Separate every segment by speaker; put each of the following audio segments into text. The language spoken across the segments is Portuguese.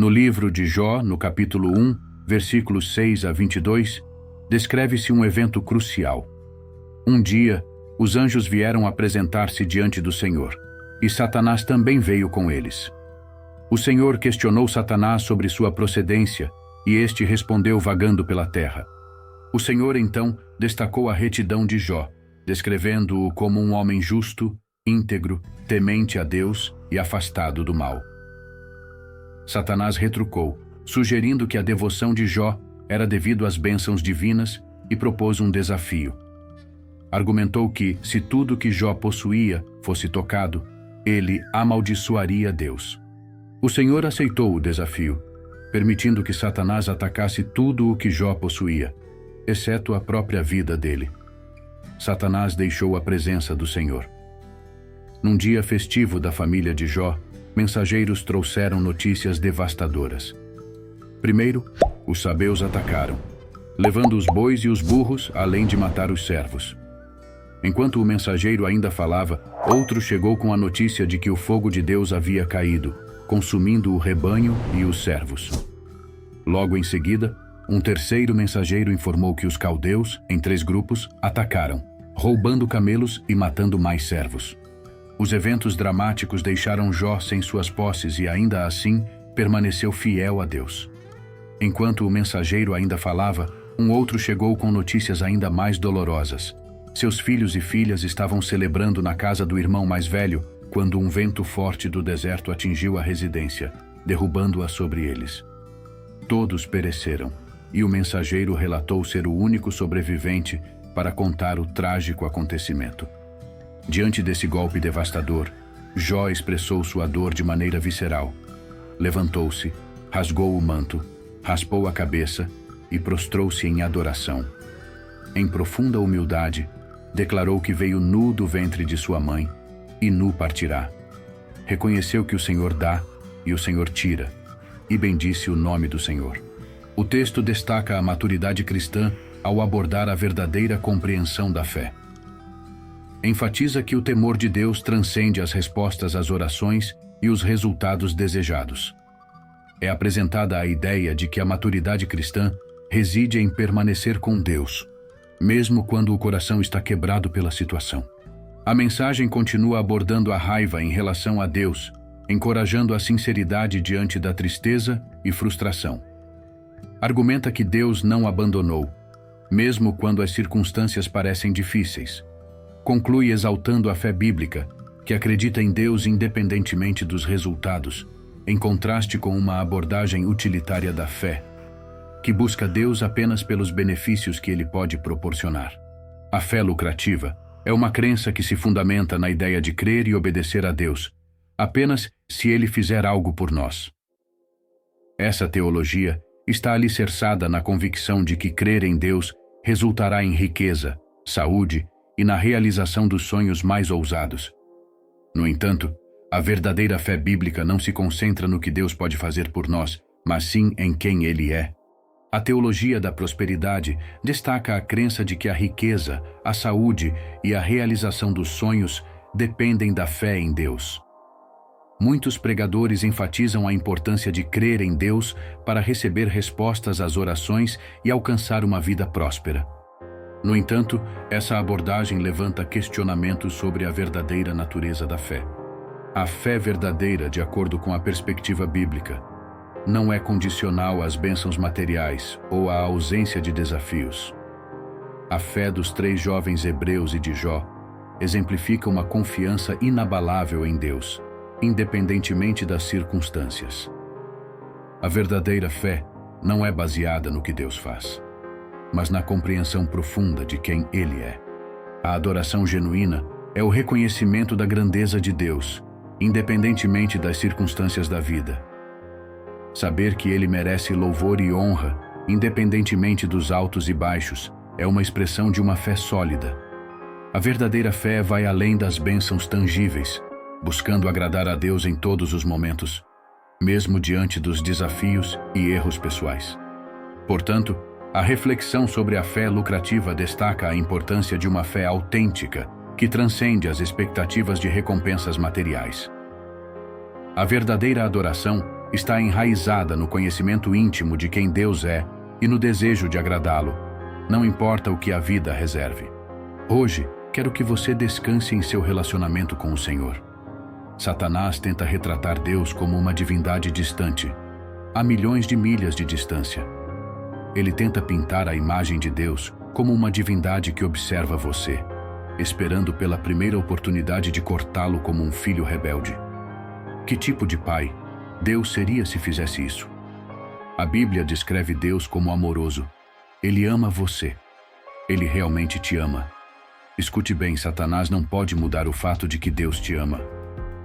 Speaker 1: No livro de Jó, no capítulo 1, versículos 6 a 22, descreve-se um evento crucial. Um dia, os anjos vieram apresentar-se diante do Senhor, e Satanás também veio com eles. O Senhor questionou Satanás sobre sua procedência, e este respondeu vagando pela terra. O Senhor, então, destacou a retidão de Jó, descrevendo-o como um homem justo, íntegro, temente a Deus e afastado do mal. Satanás retrucou, sugerindo que a devoção de Jó era devido às bênçãos divinas e propôs um desafio. Argumentou que, se tudo que Jó possuía fosse tocado, ele amaldiçoaria Deus. O Senhor aceitou o desafio, permitindo que Satanás atacasse tudo o que Jó possuía, exceto a própria vida dele. Satanás deixou a presença do Senhor. Num dia festivo da família de Jó, mensageiros trouxeram notícias devastadoras. Primeiro, os sabeus atacaram, levando os bois e os burros, além de matar os servos. Enquanto o mensageiro ainda falava, outro chegou com a notícia de que o fogo de Deus havia caído, consumindo o rebanho e os servos. Logo em seguida, um terceiro mensageiro informou que os caldeus, em 3 grupos, atacaram, roubando camelos e matando mais servos. Os eventos dramáticos deixaram Jó sem suas posses e, ainda assim, permaneceu fiel a Deus. Enquanto o mensageiro ainda falava, um outro chegou com notícias ainda mais dolorosas. Seus filhos e filhas estavam celebrando na casa do irmão mais velho quando um vento forte do deserto atingiu a residência, derrubando-a sobre eles. Todos pereceram, e o mensageiro relatou ser o único sobrevivente para contar o trágico acontecimento. Diante desse golpe devastador, Jó expressou sua dor de maneira visceral. Levantou-se, rasgou o manto, raspou a cabeça e prostrou-se em adoração. Em profunda humildade, declarou que veio nu do ventre de sua mãe e nu partirá. Reconheceu que o Senhor dá e o Senhor tira, e bendisse o nome do Senhor. O texto destaca a maturidade cristã ao abordar a verdadeira compreensão da fé. Enfatiza que o temor de Deus transcende as respostas às orações e os resultados desejados. É apresentada a ideia de que a maturidade cristã reside em permanecer com Deus, mesmo quando o coração está quebrado pela situação. A mensagem continua abordando a raiva em relação a Deus, encorajando a sinceridade diante da tristeza e frustração. Argumenta que Deus não abandonou, mesmo quando as circunstâncias parecem difíceis. Conclui exaltando a fé bíblica, que acredita em Deus independentemente dos resultados, em contraste com uma abordagem utilitária da fé, que busca Deus apenas pelos benefícios que Ele pode proporcionar. A fé lucrativa é uma crença que se fundamenta na ideia de crer e obedecer a Deus, apenas se Ele fizer algo por nós. Essa teologia está alicerçada na convicção de que crer em Deus resultará em riqueza, saúde e na realização dos sonhos mais ousados. No entanto, a verdadeira fé bíblica não se concentra no que Deus pode fazer por nós, mas sim em quem Ele é. A teologia da prosperidade destaca a crença de que a riqueza, a saúde e a realização dos sonhos dependem da fé em Deus. Muitos pregadores enfatizam a importância de crer em Deus para receber respostas às orações e alcançar uma vida próspera. No entanto, essa abordagem levanta questionamentos sobre a verdadeira natureza da fé. A fé verdadeira, de acordo com a perspectiva bíblica, não é condicional às bênçãos materiais ou à ausência de desafios. A fé dos 3 jovens hebreus e de Jó exemplifica uma confiança inabalável em Deus, independentemente das circunstâncias. A verdadeira fé não é baseada no que Deus faz, mas na compreensão profunda de quem Ele é. A adoração genuína é o reconhecimento da grandeza de Deus, independentemente das circunstâncias da vida. Saber que Ele merece louvor e honra, independentemente dos altos e baixos, é uma expressão de uma fé sólida. A verdadeira fé vai além das bênçãos tangíveis, buscando agradar a Deus em todos os momentos, mesmo diante dos desafios e erros pessoais. Portanto, a reflexão sobre a fé lucrativa destaca a importância de uma fé autêntica, que transcende as expectativas de recompensas materiais. A verdadeira adoração está enraizada no conhecimento íntimo de quem Deus é e no desejo de agradá-lo, não importa o que a vida reserve. Hoje, quero que você descanse em seu relacionamento com o Senhor. Satanás tenta retratar Deus como uma divindade distante, a milhões de milhas de distância. Ele tenta pintar a imagem de Deus como uma divindade que observa você, esperando pela primeira oportunidade de cortá-lo como um filho rebelde. Que tipo de pai Deus seria se fizesse isso? A Bíblia descreve Deus como amoroso. Ele ama você. Ele realmente te ama. Escute bem, Satanás não pode mudar o fato de que Deus te ama.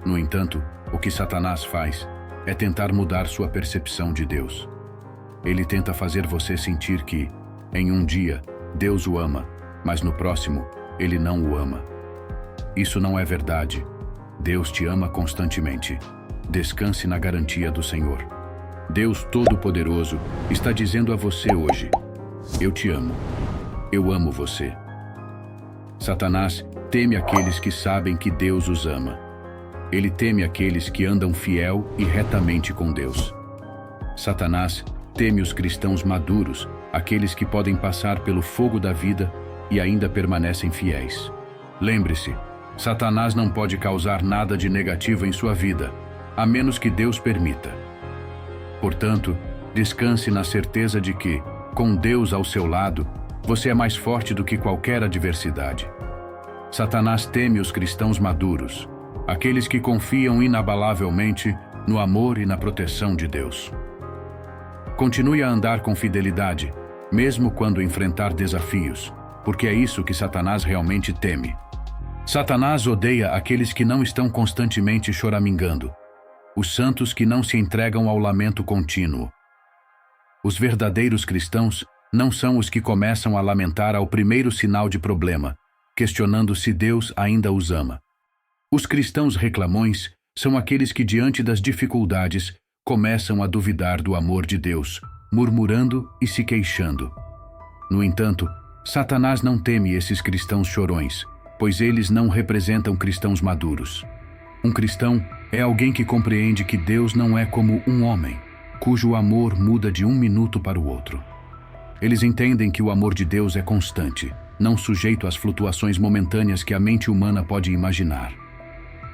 Speaker 1: No entanto, o que Satanás faz é tentar mudar sua percepção de Deus. Ele tenta fazer você sentir que, em um dia, Deus o ama, mas no próximo, ele não o ama. Isso não é verdade. Deus te ama constantemente. Descanse na garantia do Senhor. Deus Todo-Poderoso está dizendo a você hoje: eu te amo. Eu amo você. Satanás teme aqueles que sabem que Deus os ama. Ele teme aqueles que andam fiel e retamente com Deus. Satanás teme os cristãos maduros, aqueles que podem passar pelo fogo da vida e ainda permanecem fiéis. Lembre-se, Satanás não pode causar nada de negativo em sua vida, a menos que Deus permita. Portanto, descanse na certeza de que, com Deus ao seu lado, você é mais forte do que qualquer adversidade. Satanás teme os cristãos maduros, aqueles que confiam inabalavelmente no amor e na proteção de Deus. Continue a andar com fidelidade, mesmo quando enfrentar desafios, porque é isso que Satanás realmente teme. Satanás odeia aqueles que não estão constantemente choramingando, os santos que não se entregam ao lamento contínuo. Os verdadeiros cristãos não são os que começam a lamentar ao primeiro sinal de problema, questionando se Deus ainda os ama. Os cristãos reclamões são aqueles que, diante das dificuldades, começam a duvidar do amor de Deus, murmurando e se queixando. No entanto, Satanás não teme esses cristãos chorões, pois eles não representam cristãos maduros. Um cristão é alguém que compreende que Deus não é como um homem, cujo amor muda de um minuto para o outro. Eles entendem que o amor de Deus é constante, não sujeito às flutuações momentâneas que a mente humana pode imaginar.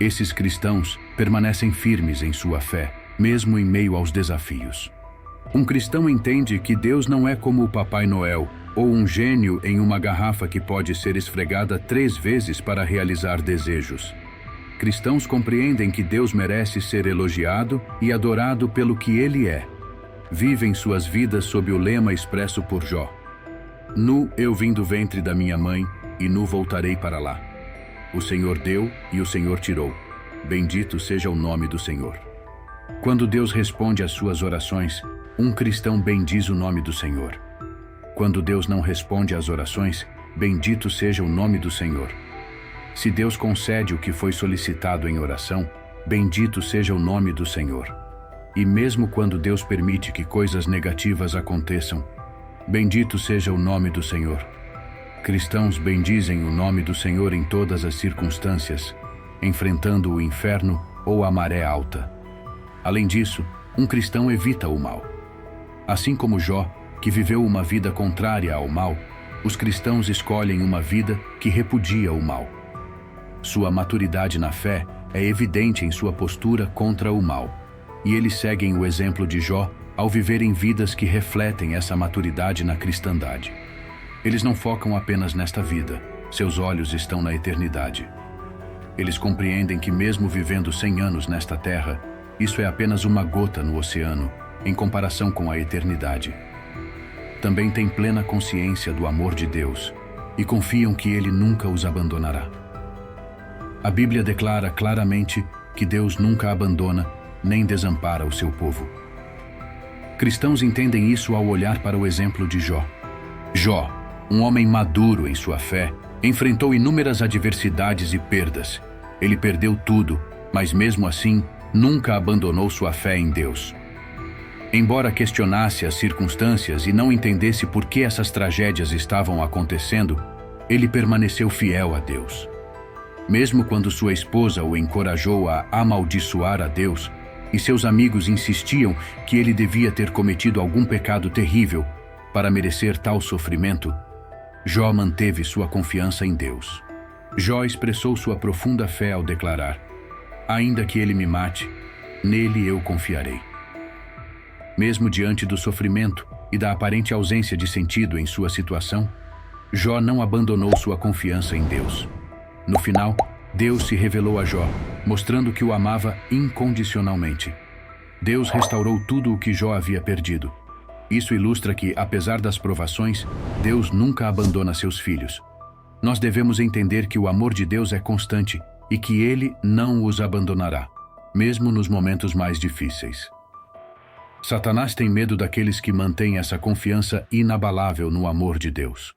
Speaker 1: Esses cristãos permanecem firmes em sua fé, mesmo em meio aos desafios. Um cristão entende que Deus não é como o Papai Noel, ou um gênio em uma garrafa que pode ser esfregada 3 vezes para realizar desejos. Cristãos compreendem que Deus merece ser elogiado e adorado pelo que Ele é. Vivem suas vidas sob o lema expresso por Jó: Nu eu vim do ventre da minha mãe, e nu voltarei para lá. O Senhor deu e o Senhor tirou. Bendito seja o nome do Senhor. Quando Deus responde às suas orações, um cristão bendiz o nome do Senhor. Quando Deus não responde às orações, bendito seja o nome do Senhor. Se Deus concede o que foi solicitado em oração, bendito seja o nome do Senhor. E mesmo quando Deus permite que coisas negativas aconteçam, bendito seja o nome do Senhor. Cristãos bendizem o nome do Senhor em todas as circunstâncias, enfrentando o inferno ou a maré alta. Além disso, um cristão evita o mal. Assim como Jó, que viveu uma vida contrária ao mal, os cristãos escolhem uma vida que repudia o mal. Sua maturidade na fé é evidente em sua postura contra o mal, e eles seguem o exemplo de Jó ao viverem vidas que refletem essa maturidade na cristandade. Eles não focam apenas nesta vida, seus olhos estão na eternidade. Eles compreendem que mesmo vivendo 100 anos nesta terra, isso é apenas uma gota no oceano, em comparação com a eternidade. Também têm plena consciência do amor de Deus e confiam que Ele nunca os abandonará. A Bíblia declara claramente que Deus nunca abandona nem desampara o seu povo. Cristãos entendem isso ao olhar para o exemplo de Jó. Jó, um homem maduro em sua fé, enfrentou inúmeras adversidades e perdas. Ele perdeu tudo, mas mesmo assim, nunca abandonou sua fé em Deus. Embora questionasse as circunstâncias e não entendesse por que essas tragédias estavam acontecendo, ele permaneceu fiel a Deus. Mesmo quando sua esposa o encorajou a amaldiçoar a Deus, e seus amigos insistiam que ele devia ter cometido algum pecado terrível para merecer tal sofrimento, Jó manteve sua confiança em Deus. Jó expressou sua profunda fé ao declarar: ainda que ele me mate, nele eu confiarei. Mesmo diante do sofrimento e da aparente ausência de sentido em sua situação, Jó não abandonou sua confiança em Deus. No final, Deus se revelou a Jó, mostrando que o amava incondicionalmente. Deus restaurou tudo o que Jó havia perdido. Isso ilustra que, apesar das provações, Deus nunca abandona seus filhos. Nós devemos entender que o amor de Deus é constante e que Ele não os abandonará, mesmo nos momentos mais difíceis. Satanás tem medo daqueles que mantêm essa confiança inabalável no amor de Deus.